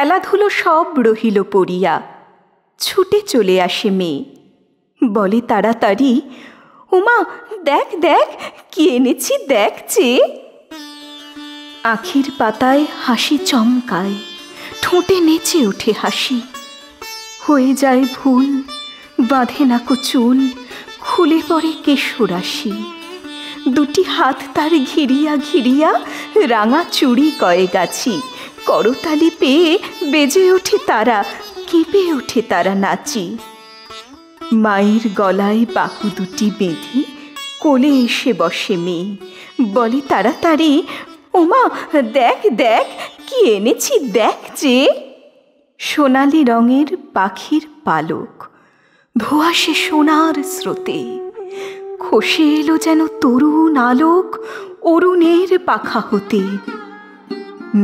খেলাধুলো সব রহিল পড়িয়া। ছুটে চলে আসে মেয়ে, বলে তাড়াতাড়ি, ওমা দেখ দেখ কি এনেছি দেখ চেয়ে। আখির পাতায় হাসি চমকায়, ঠোঁটে নেচে ওঠে হাসি। হয়ে যায় ভুল, বাঁধে নাকো চুল, খুলে পড়ে কেশরাশি। দুটি হাত তার ঘিরিয়া ঘিরিয়া রাঙা চুড়ি কয়ে গাছি। করতালি পেয়ে বেজে ওঠে তারা, কেঁপে ওঠে তারা নাচি। মায়ের গলায় বাহু দুটি বেঁধে কোলে এসে বসে মেয়ে, বলে তাড়াতাড়ি, ওমা দেখ দেখ কি এনেছি দেখ যে। সোনালি রঙের পাখির পালক ধোঁয়াশে সোনার স্রোতে, খসে এলো যেন তরুণ আলোক অরুণের পাখা হতে।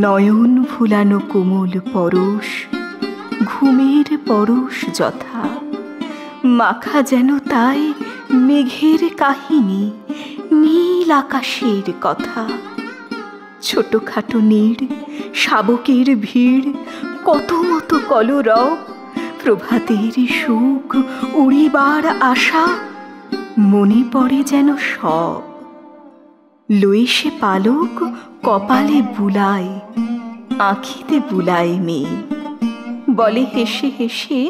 নয়ন ভুলানো কোমল পরশ, ঘুমের পরশ যথা, মাখা যেন তাই মেঘের কাহিনী, নীল আকাশের কথা। ছোটখাটো নীড়, শাবকের ভিড়, কত মতো কলরব, প্রভাতের সুখ, উড়িবার আশা, মনে পড়ে যেন সব। লয়ে সে পালক কপালে বুলায়, আঁখিতে বুলায় মেয়ে, বলে হেসে হেসে,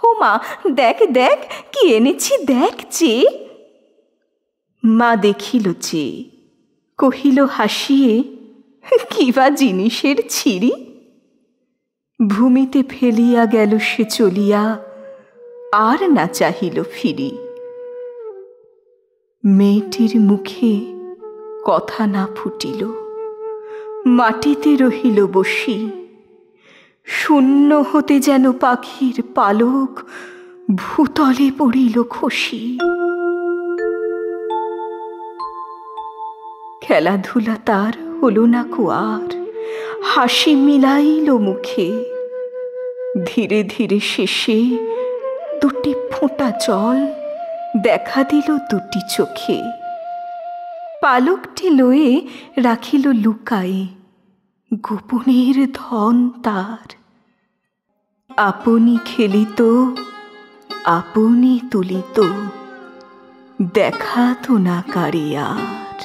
ও মা দেখ দেখ কি এনেছি দেখ চেয়ে। মা দেখিল চেয়ে, কহিল হাসিয়ে, কিবা জিনিসের ছিরি। ভূমিতে ফেলিয়া গেল সে চলিয়া, আর না চাহিল ফিরি। মেয়েটির মুখে কথা না ফুটিল, মাটিতে রহিল বসি। শূন্য হতে যেন পাখির পালক ভূতলে পড়িল খসি। খেলাধুলা তার হলো না কুয়ার, হাসি মিলাইল মুখে। ধীরে ধীরে শেষে দুটি ফোঁটা জল দেখা দিল দুটি চোখে। পালকটি লয়ে রাখিল লুকায়ে, গোপনের ধন তার। আপনি খেলিত, আপনি তুলিত, দেখাতো না কারে আর।